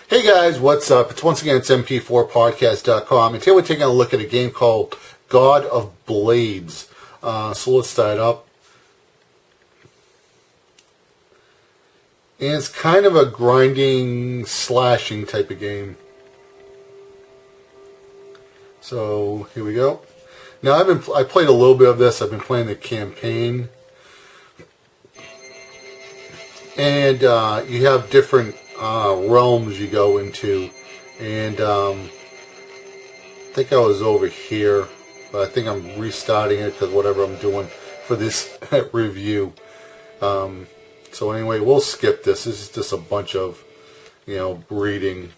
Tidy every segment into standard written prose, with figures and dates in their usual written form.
Hey guys, what's up? It's once again it's mp4podcast.com, and today we're taking a look at a game called God of Blades. So let's start up. And it's kind of a grinding, slashing type of game. So here we go. Now I played a little bit of this. I've been playing the campaign, and you have different realms you go into, and I think I was over here, but I think I'm restarting it because whatever I'm doing for this review. So anyway, we'll skip this. This is just a bunch of, breeding.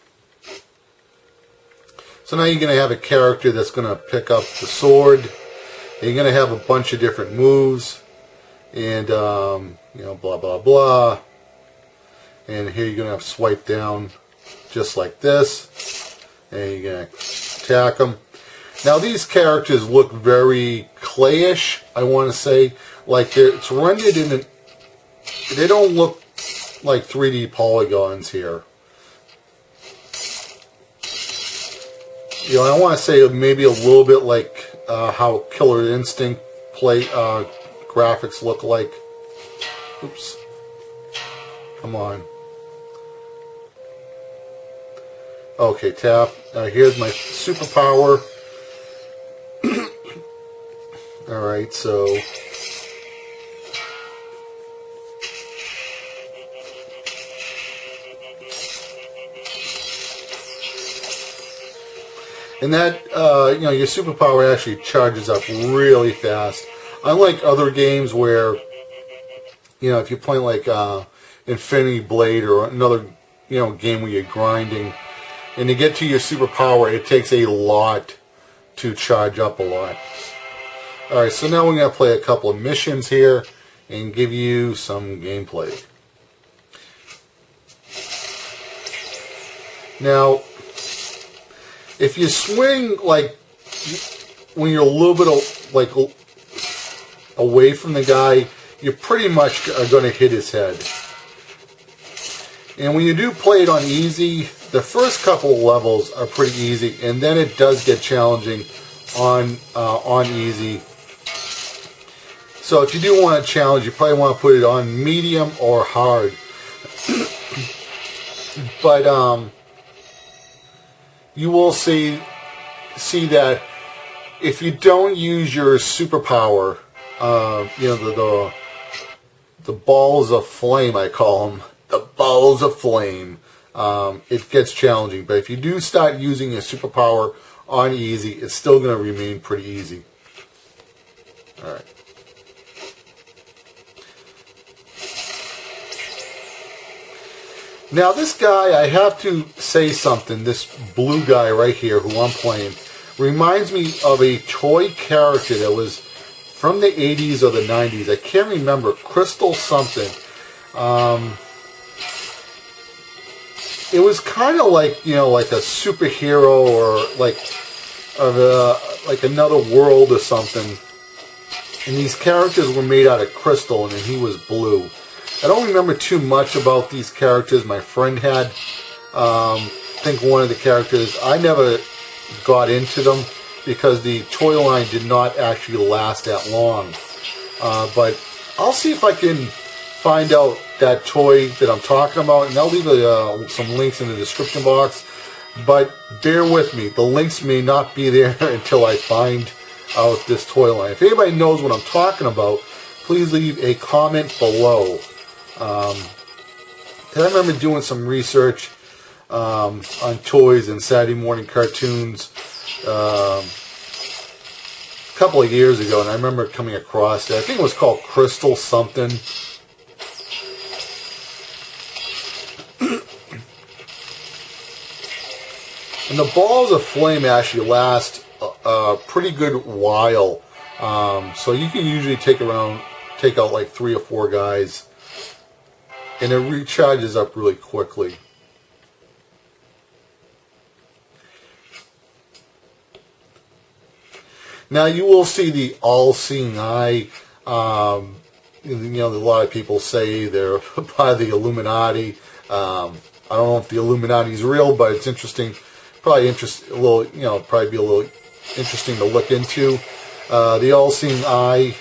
So now you're going to have a character that's going to pick up the sword. You're going to have a bunch of different moves, and blah blah blah. And here you're going to have swipe down just like this. And you're going to attack them. Now these characters look very clayish, I want to say. Like it's rendered in an... They don't look like 3D polygons here. I want to say maybe a little bit like how Killer Instinct graphics look like. Oops. Come on. Okay, tap. Here's my superpower. Alright, so... And that, your superpower actually charges up really fast. Unlike other games where, if you're playing like Infinity Blade or another, game where you're grinding, and you get to your superpower, it takes a lot to charge up a lot. Alright, so now we're going to play a couple of missions here and give you some gameplay. Now, if you swing, like, when you're a little bit, away from the guy, you pretty much are going to hit his head. And when you do play it on easy, the first couple of levels are pretty easy, and then it does get challenging on easy. So if you do want a challenge, you probably want to put it on medium or hard. But, you will see that if you don't use your superpower, the balls of flame, I call them, the balls of flame, it gets challenging. But if you do start using your superpower on easy, it's still going to remain pretty easy. Alright. Now this guy, I have to say something, this blue guy right here who I'm playing, reminds me of a toy character that was from the 80s or the 90s. I can't remember, Crystal something. It was kind of like, like a superhero or like another world or something. And these characters were made out of crystal, and he was blue. I don't remember too much about these characters. My friend had, I think one of the characters. I never got into them because the toy line did not actually last that long. But I'll see if I can find out that toy that I'm talking about, and I'll leave some links in the description box. But bear with me. The links may not be there until I find out this toy line. If anybody knows what I'm talking about, please leave a comment below. I remember doing some research on toys and Saturday morning cartoons a couple of years ago, and I remember coming across it. I think it was called Crystal something. And the balls of flame actually last a pretty good while, so you can usually take out like 3 or 4 guys. And it recharges up really quickly. Now you will see the all-seeing eye. A lot of people say they're by the Illuminati. I don't know if the Illuminati is real, but it's interesting. Probably a little, probably be a little interesting to look into. The all-seeing eye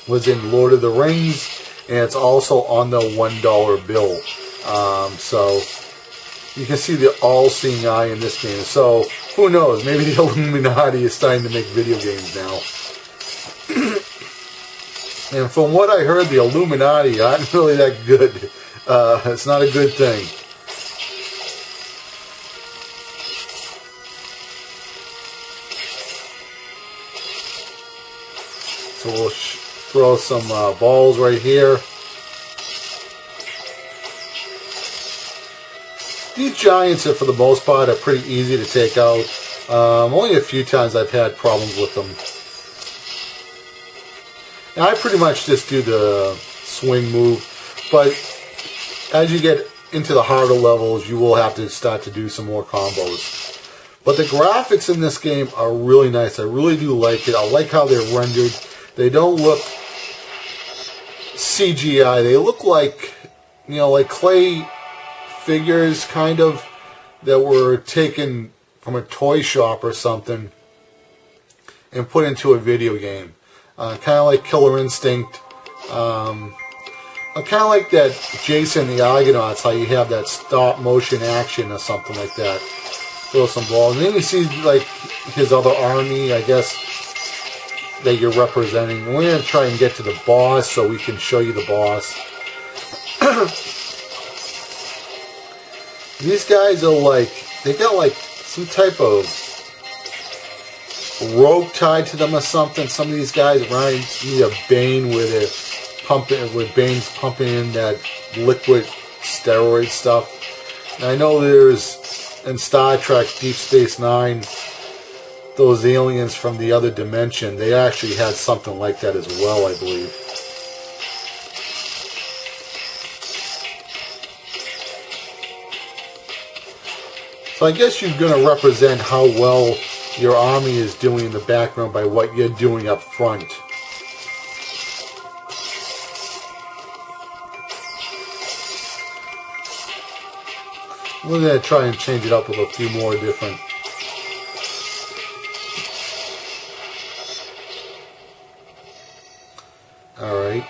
was in Lord of the Rings, and it's also on the $1 bill. So you can see the all-seeing eye in this game. So who knows? Maybe the Illuminati is starting to make video games now. And from what I heard, the Illuminati aren't really that good. It's not a good thing. So we'll throw some balls right here. These giants, for the most part, are pretty easy to take out. Only a few times I've had problems with them. Now, I pretty much just do the swing move, but as you get into the harder levels, you will have to start to do some more combos. But the graphics in this game are really nice. I really do like it. I like how they're rendered. They don't look CGI. They look like, like clay figures, kind of, that were taken from a toy shop or something and put into a video game. Kind of like Killer Instinct. Kind of like that Jason the Argonauts, how you have that stop motion action or something like that. Throw some balls. And then you see like his other army, I guess, that you're representing. We're going to try and get to the boss so we can show you the boss. These guys are like, they got like some type of rope tied to them or something. Some of these guys reminds me of Bane, where they're pumping, where Bane's pumping in that liquid steroid stuff. And I know there's in Star Trek Deep Space Nine, those aliens from the other dimension, they actually had something like that as well, I believe. So I guess you're going to represent how well your army is doing in the background by what you're doing up front. We're going to try and change it up with a few more different. Alright.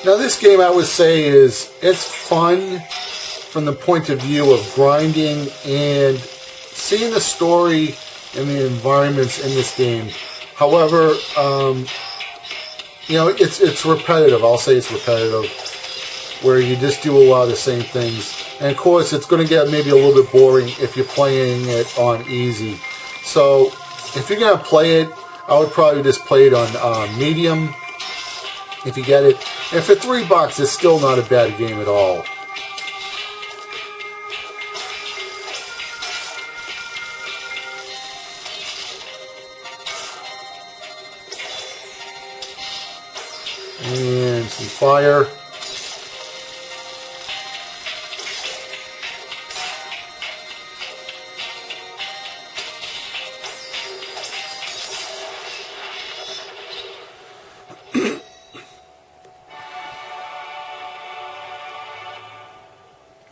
Now this game, I would say, it's fun from the point of view of grinding and seeing the story and the environments in this game. However, it's repetitive. I'll say it's repetitive, where you just do a lot of the same things. And of course, it's going to get maybe a little bit boring if you're playing it on easy. So if you're going to play it, I would probably just play it on medium, if you get it. And for $3, it's still not a bad game at all. And some fire.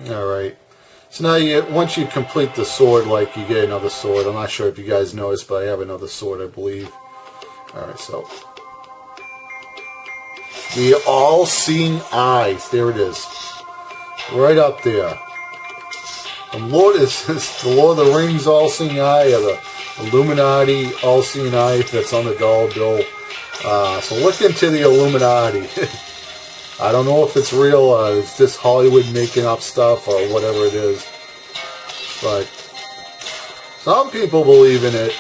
Alright, so now once you complete the sword, like, you get another sword. I'm not sure if you guys noticed, but I have another sword, I believe. Alright, so the all-seeing eyes, there it is, right up there. The Lord the Lord of the Rings all-seeing eye, or the Illuminati all-seeing eye that's on the dollar bill. So look into the Illuminati. I don't know if it's real, it's just Hollywood making up stuff or whatever it is. But some people believe in it.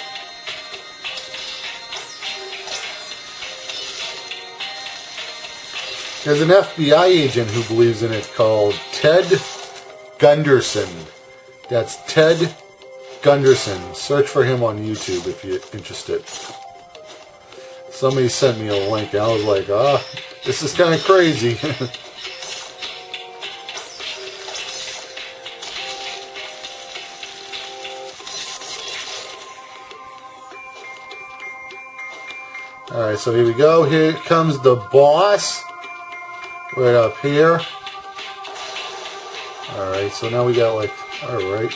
There's an FBI agent who believes in it called Ted Gunderson. That's Ted Gunderson. Search for him on YouTube if you're interested. Somebody sent me a link and I was like, this is kind of crazy. Alright, so here we go. Here comes the boss. Right up here. Alright, so now we got like, alright.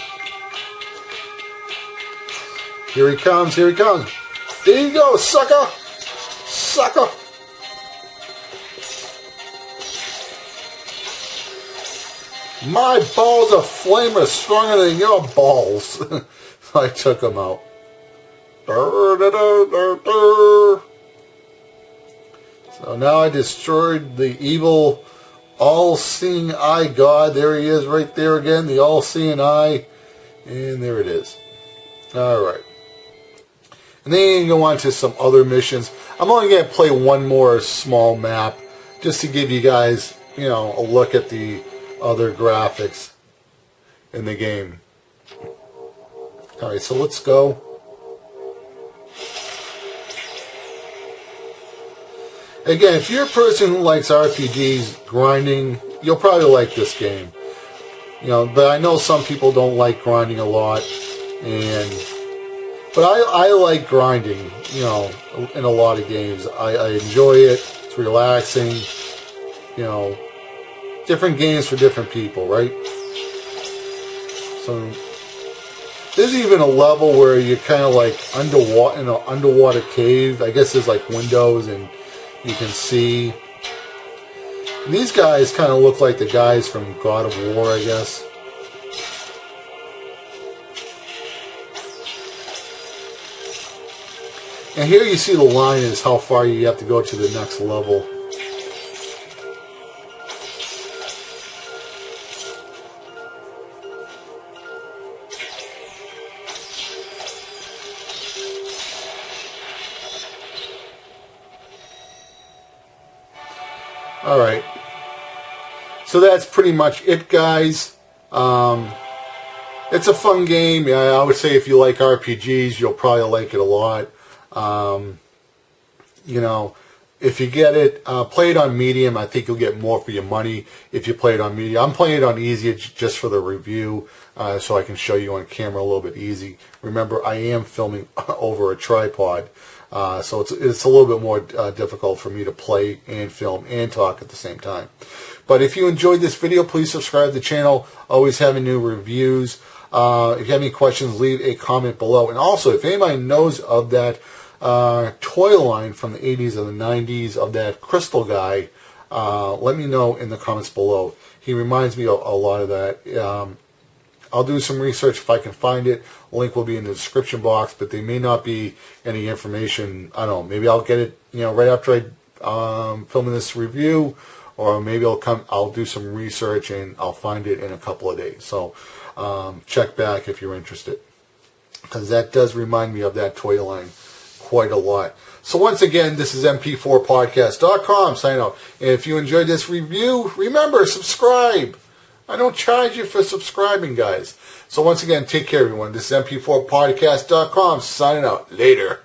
Here he comes, here he comes. There you go, sucker! Sucker! My balls of flame are stronger than your balls. I took them out. So now I destroyed the evil all-seeing eye god. There he is right there again, the all-seeing eye. And there it is. Alright. And then you can go on to some other missions. I'm only going to play one more small map just to give you guys, you know, a look at the other graphics in the game. Alright, so let's go. Again, if you're a person who likes RPGs, grinding, you'll probably like this game. You know, but I know some people don't like grinding a lot, but I like grinding, you know, in a lot of games. I enjoy it. It's relaxing. You know, different games for different people, right? So there's even a level where you're kind of like underwater in an underwater cave. I guess there's like windows and you can see. And these guys kind of look like the guys from God of War, I guess. And here you see the line is how far you have to go to the next level. Alright, so that's pretty much it, guys. It's a fun game. I would say if you like RPGs, you'll probably like it a lot. You know, if you get it, play it on medium. I think you'll get more for your money if you play it on medium. I'm playing it on easy just for the review, so I can show you on camera a little bit easy. Remember, I am filming over a tripod. So it's a little bit more difficult for me to play and film and talk at the same time. But if you enjoyed this video, please subscribe to the channel. Always having new reviews. If you have any questions, leave a comment below. And also, if anybody knows of that toy line from the 80s or the 90s of that crystal guy, let me know in the comments below. He reminds me of a lot of that. I'll do some research if I can find it. Link will be in the description box, but there may not be any information. I don't know. Maybe I'll get it, you know, right after I film this review, or maybe I'll do some research and I'll find it in a couple of days. So check back if you're interested, because that does remind me of that toy line quite a lot. So once again, this is mp4podcast.com signing out. And if you enjoyed this review, remember, subscribe. I don't charge you for subscribing, guys. So once again, take care, everyone. This is mp4podcast.com signing out. Later.